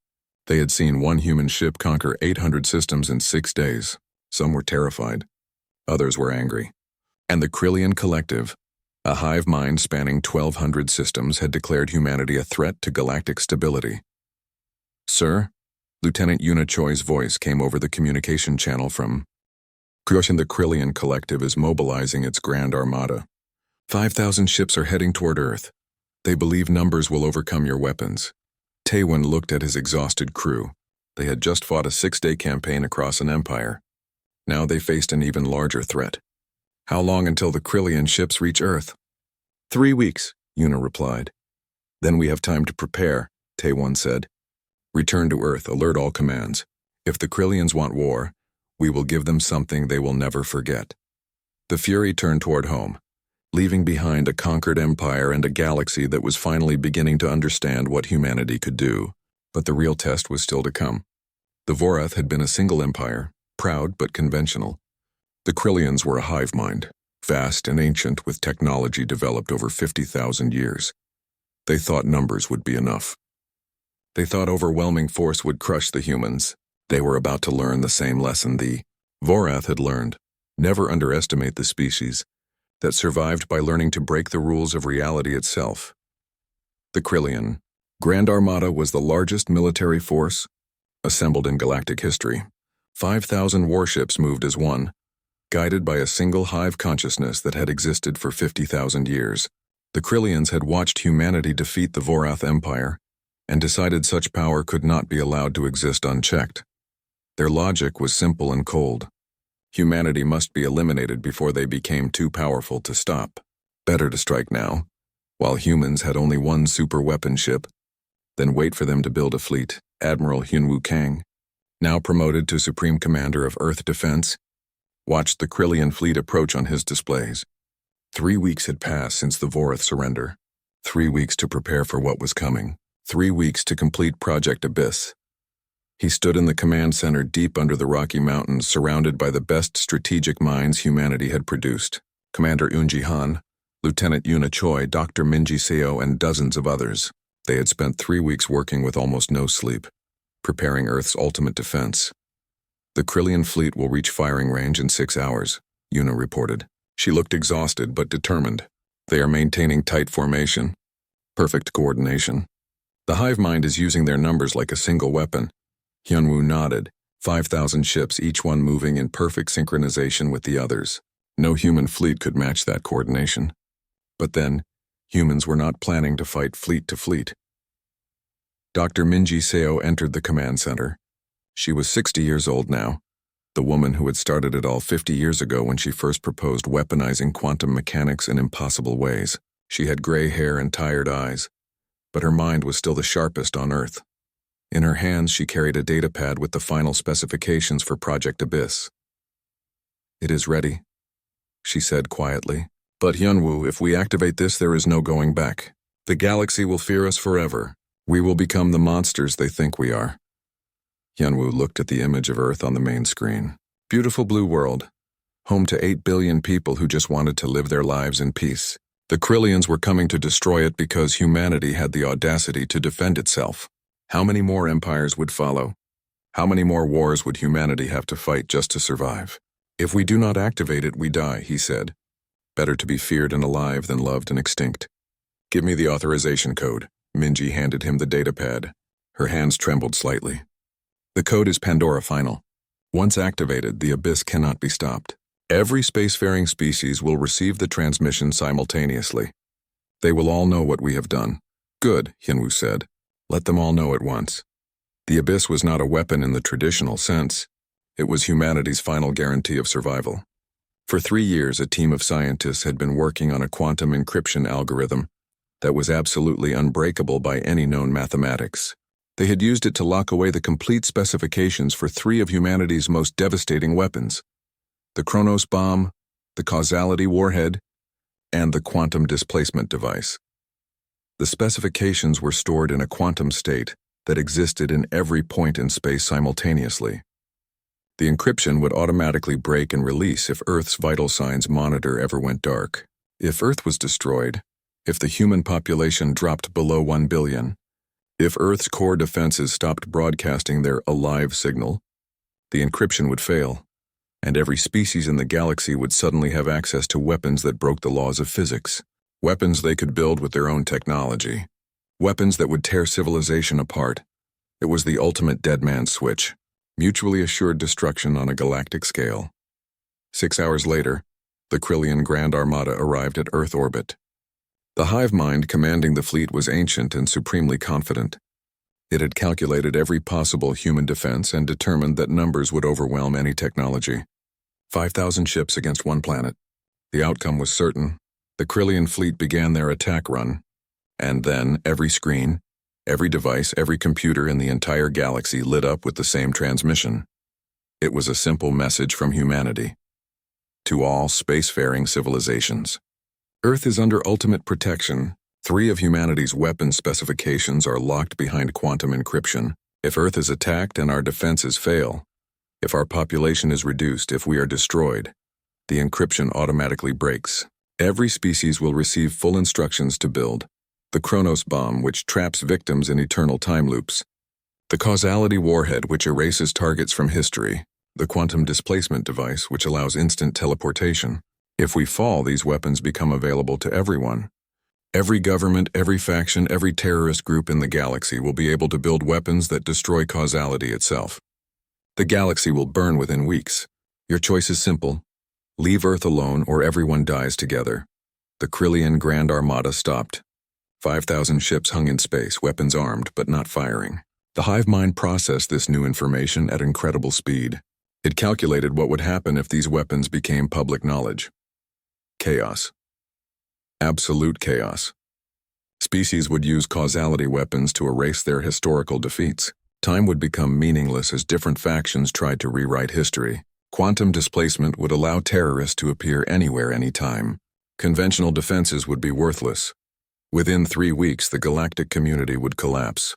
They had seen one human ship conquer 800 systems in 6 days. Some were terrified. Others were angry. And the Krillian Collective, a hive mind spanning 1,200 systems, had declared humanity a threat to galactic stability. Sir, Lieutenant Yuna Choi's voice came over the communication channel from Kyoshin. The Krillian Collective is mobilizing its Grand Armada. 5,000 ships are heading toward Earth. They believe numbers will overcome your weapons. Taewon looked at his exhausted crew. They had just fought a 6-day campaign across an empire. Now they faced an even larger threat. How long until the Krillian ships reach Earth? 3 weeks, Yuna replied. Then we have time to prepare, Taewon said. Return to Earth, alert all commands. If the Krillians want war, we will give them something they will never forget. The Fury turned toward home, leaving behind a conquered empire and a galaxy that was finally beginning to understand what humanity could do. But the real test was still to come. The Vorath had been a single empire, proud but conventional. The Krillians were a hive mind, vast and ancient with technology developed over 50,000 years. They thought numbers would be enough. They thought overwhelming force would crush the humans. They were about to learn the same lesson the Vorath had learned. Never underestimate the species that survived by learning to break the rules of reality itself. The Krillian Grand Armada was the largest military force assembled in galactic history. 5,000 warships moved as one, guided by a single hive consciousness that had existed for 50,000 years. The Krillians had watched humanity defeat the Vorath Empire and decided such power could not be allowed to exist unchecked. Their logic was simple and cold. Humanity must be eliminated before they became too powerful to stop. Better to strike now, while humans had only one super weapon ship, than wait for them to build a fleet. Admiral Hyunwoo Kang, now promoted to Supreme Commander of Earth Defense, watched the Krillian fleet approach on his displays. 3 weeks had passed since the Vorath surrender. 3 weeks to prepare for what was coming. 3 weeks to complete Project Abyss. He stood in the command center deep under the Rocky Mountains, surrounded by the best strategic minds humanity had produced. Commander Eunji Han, Lieutenant Yuna Choi, Dr. Minji Seo, and dozens of others. They had spent 3 weeks working with almost no sleep, preparing Earth's ultimate defense. The Krillian fleet will reach firing range in 6 hours, Yuna reported. She looked exhausted but determined. They are maintaining tight formation, perfect coordination. The hive mind is using their numbers like a single weapon. Hyunwoo nodded. 5,000 ships, each one moving in perfect synchronization with the others. No human fleet could match that coordination. But then, humans were not planning to fight fleet to fleet. Dr. Minji Seo entered the command center. She was 60 years old now, the woman who had started it all 50 years ago when she first proposed weaponizing quantum mechanics in impossible ways. She had gray hair and tired eyes, but her mind was still the sharpest on Earth. In her hands, she carried a datapad with the final specifications for Project Abyss. "It is ready," she said quietly. "But Hyunwoo, if we activate this, there is no going back. The galaxy will fear us forever. We will become the monsters they think we are." Hyunwoo looked at the image of Earth on the main screen. Beautiful blue world, home to 8 billion people who just wanted to live their lives in peace. The Krillians were coming to destroy it because humanity had the audacity to defend itself. How many more empires would follow? How many more wars would humanity have to fight just to survive? "If we do not activate it, we die," he said. "Better to be feared and alive than loved and extinct." "Give me the authorization code." Minji handed him the datapad. Her hands trembled slightly. "The code is Pandora Final. Once activated, the Abyss cannot be stopped. Every spacefaring species will receive the transmission simultaneously. They will all know what we have done." "Good," Hyunwoo said. "Let them all know at once." The Abyss was not a weapon in the traditional sense. It was humanity's final guarantee of survival. For 3 years, a team of scientists had been working on a quantum encryption algorithm that was absolutely unbreakable by any known mathematics. They had used it to lock away the complete specifications for 3 of humanity's most devastating weapons: the Kronos bomb, the causality warhead, and the quantum displacement device. The specifications were stored in a quantum state that existed in every point in space simultaneously. The encryption would automatically break and release if Earth's vital signs monitor ever went dark. If Earth was destroyed, if the human population dropped below 1 billion, if Earth's core defenses stopped broadcasting their alive signal, the encryption would fail, and every species in the galaxy would suddenly have access to weapons that broke the laws of physics. Weapons they could build with their own technology. Weapons that would tear civilization apart. It was the ultimate dead man's switch. Mutually assured destruction on a galactic scale. 6 hours later, the Krillian Grand Armada arrived at Earth orbit. The hive mind commanding the fleet was ancient and supremely confident. It had calculated every possible human defense and determined that numbers would overwhelm any technology. 5,000 ships against one planet. The outcome was certain. The Krillian fleet began their attack run. And then every screen, every device, every computer in the entire galaxy lit up with the same transmission. It was a simple message from humanity. To all spacefaring civilizations. Earth is under ultimate protection. 3 of humanity's weapon specifications are locked behind quantum encryption. If Earth is attacked and our defenses fail, if our population is reduced, if we are destroyed, the encryption automatically breaks. Every species will receive full instructions to build the Chronos bomb, which traps victims in eternal time loops, the causality warhead, which erases targets from history, the quantum displacement device, which allows instant teleportation. If we fall, these weapons become available to everyone. Every government, every faction, every terrorist group in the galaxy will be able to build weapons that destroy causality itself. The galaxy will burn within weeks. Your choice is simple. Leave Earth alone or everyone dies together. The Krillian Grand Armada stopped. 5,000 ships hung in space, weapons armed but not firing. The hive mind processed this new information at incredible speed. It calculated what would happen if these weapons became public knowledge. Chaos. Absolute chaos. Species would use causality weapons to erase their historical defeats. Time would become meaningless as different factions tried to rewrite history. Quantum displacement would allow terrorists to appear anywhere, anytime. Conventional defenses would be worthless. Within 3 weeks, the galactic community would collapse.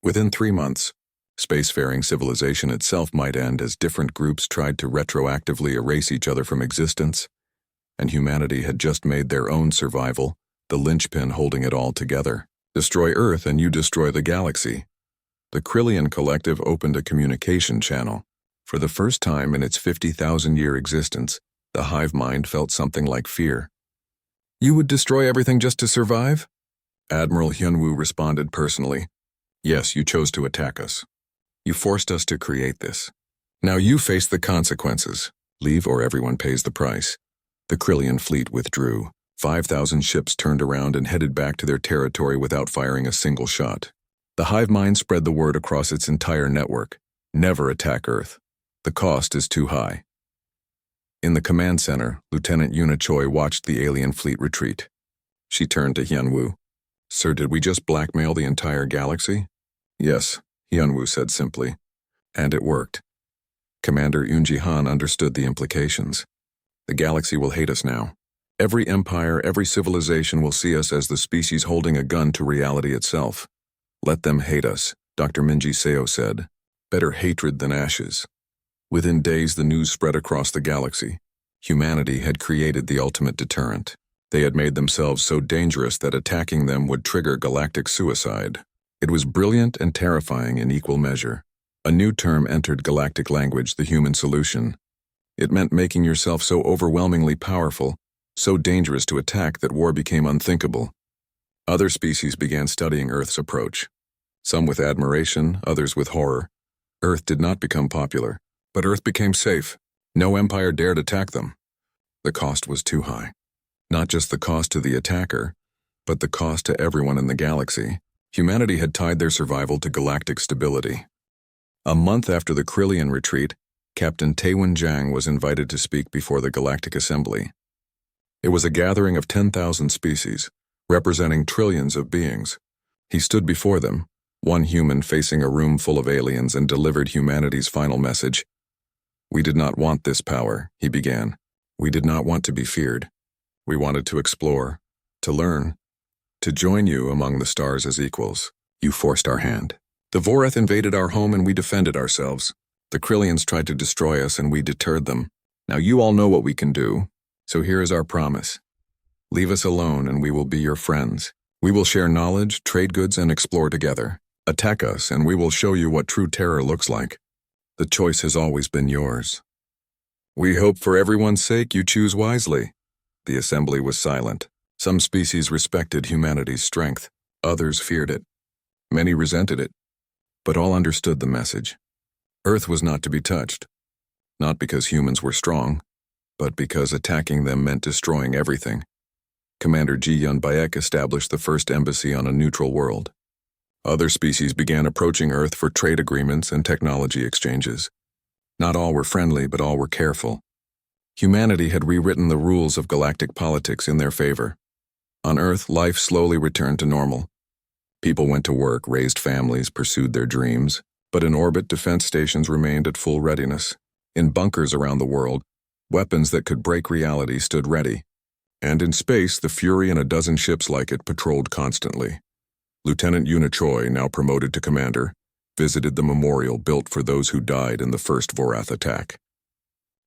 Within 3 months, spacefaring civilization itself might end as different groups tried to retroactively erase each other from existence, and humanity had just made their own survival, the linchpin holding it all together. Destroy Earth and you destroy the galaxy. The Krillian Collective opened a communication channel. For the first time in its 50,000-year existence, the hive mind felt something like fear. You would destroy everything just to survive? Admiral Hyunwoo responded personally. Yes, you chose to attack us. You forced us to create this. Now you face the consequences. Leave or everyone pays the price. The Krillian fleet withdrew. 5,000 ships turned around and headed back to their territory without firing a single shot. The hive mind spread the word across its entire network. Never attack Earth. The cost is too high. In the command center, Lieutenant Yuna Choi watched the alien fleet retreat. She turned to Hyunwoo. Sir, did we just blackmail the entire galaxy? Yes, Hyunwoo said simply. And it worked. Commander Yoonji Han understood the implications. The galaxy will hate us now. Every empire, every civilization will see us as the species holding a gun to reality itself. Let them hate us, Dr. Minji Seo said. Better hatred than ashes. Within days, the news spread across the galaxy. Humanity had created the ultimate deterrent. They had made themselves so dangerous that attacking them would trigger galactic suicide. It was brilliant and terrifying in equal measure. A new term entered galactic language, the human solution. It meant making yourself so overwhelmingly powerful, so dangerous to attack that war became unthinkable. Other species began studying Earth's approach. Some with admiration, others with horror. Earth did not become popular, but Earth became safe. No empire dared attack them. The cost was too high. Not just the cost to the attacker, but the cost to everyone in the galaxy. Humanity had tied their survival to galactic stability. A month after the Krillian retreat, Captain Taewon Jang was invited to speak before the Galactic Assembly. It was a gathering of 10,000 species, representing trillions of beings. He stood before them, one human facing a room full of aliens, and delivered humanity's final message. We did not want this power, he began. We did not want to be feared. We wanted to explore, to learn, to join you among the stars as equals. You forced our hand. The Voreth invaded our home and we defended ourselves. The Krillians tried to destroy us and we deterred them. Now you all know what we can do, so here is our promise. Leave us alone and we will be your friends. We will share knowledge, trade goods, and explore together. Attack us and we will show you what true terror looks like. The choice has always been yours. We hope for everyone's sake you choose wisely. The assembly was silent. Some species respected humanity's strength. Others feared it. Many resented it. But all understood the message. Earth was not to be touched. Not because humans were strong, but because attacking them meant destroying everything. Commander Ji Yun Bayek established the first embassy on a neutral world. Other species began approaching Earth for trade agreements and technology exchanges. Not all were friendly, but all were careful. Humanity had rewritten the rules of galactic politics in their favor. On Earth, life slowly returned to normal. People went to work, raised families, pursued their dreams, but in orbit, defense stations remained at full readiness. In bunkers around the world, weapons that could break reality stood ready. And in space, the Fury and a dozen ships like it patrolled constantly. Lieutenant Yuna Choi, now promoted to commander, visited the memorial built for those who died in the first Vorath attack.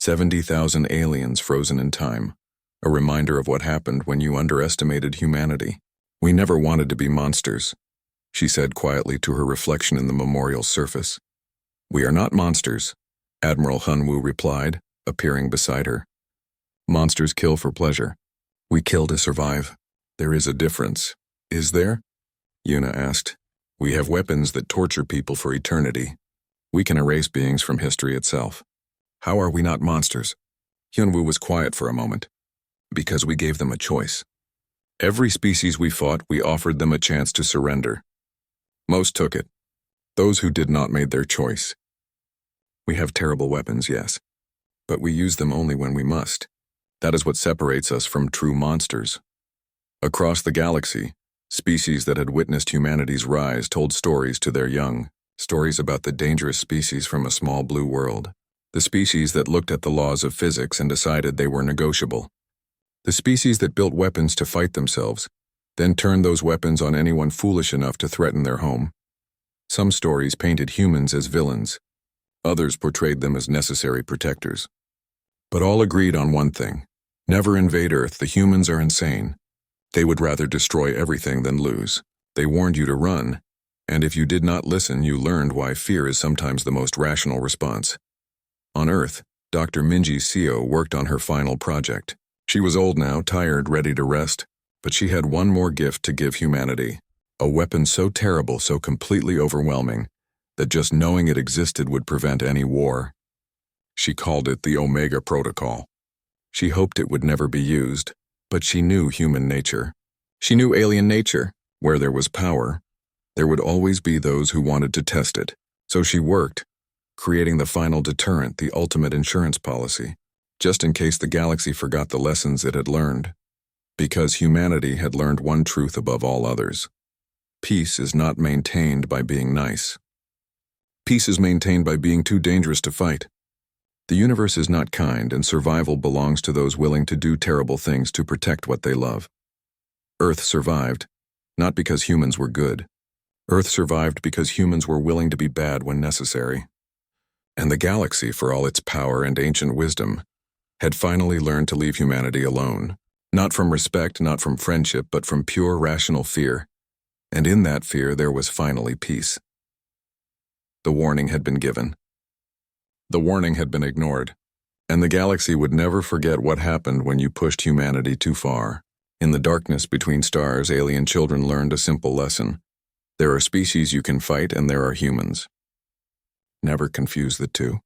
70,000 aliens frozen in time, a reminder of what happened when you underestimated humanity. "We never wanted to be monsters," she said quietly to her reflection in the memorial's surface. "We are not monsters," Admiral Hunwoo replied, appearing beside her. "Monsters kill for pleasure. We kill to survive. There is a difference." "Is there?" Yuna asked. "We have weapons that torture people for eternity. We can erase beings from history itself. How are we not monsters?" Hyunwoo was quiet for a moment. "Because we gave them a choice. Every species we fought, we offered them a chance to surrender. Most took it. Those who did not made their choice. We have terrible weapons, yes, but we use them only when we must. That is what separates us from true monsters." Across the galaxy, species that had witnessed humanity's rise told stories to their young, stories about the dangerous species from a small blue world. The species that looked at the laws of physics and decided they were negotiable. The species that built weapons to fight themselves, then turned those weapons on anyone foolish enough to threaten their home. Some stories painted humans as villains. Others portrayed them as necessary protectors. But all agreed on one thing. Never invade Earth, the humans are insane. They would rather destroy everything than lose. They warned you to run, and if you did not listen, you learned why fear is sometimes the most rational response. On Earth, Dr. Minji Seo worked on her final project. She was old now, tired, ready to rest, but she had one more gift to give humanity. A weapon so terrible, so completely overwhelming, that just knowing it existed would prevent any war. She called it the Omega Protocol. She hoped it would never be used, but she knew human nature. She knew alien nature. Where there was power, there would always be those who wanted to test it. So she worked, creating the final deterrent, the ultimate insurance policy, just in case the galaxy forgot the lessons it had learned. Because humanity had learned one truth above all others. Peace is not maintained by being nice. Peace is maintained by being too dangerous to fight. The universe is not kind, and survival belongs to those willing to do terrible things to protect what they love. Earth survived, not because humans were good. Earth survived because humans were willing to be bad when necessary. And the galaxy, for all its power and ancient wisdom, had finally learned to leave humanity alone. Not from respect, not from friendship, but from pure rational fear. And in that fear there was finally peace. The warning had been given. The warning had been ignored, and the galaxy would never forget what happened when you pushed humanity too far. In the darkness between stars, alien children learned a simple lesson. There are species you can fight, and there are humans. Never confuse the two.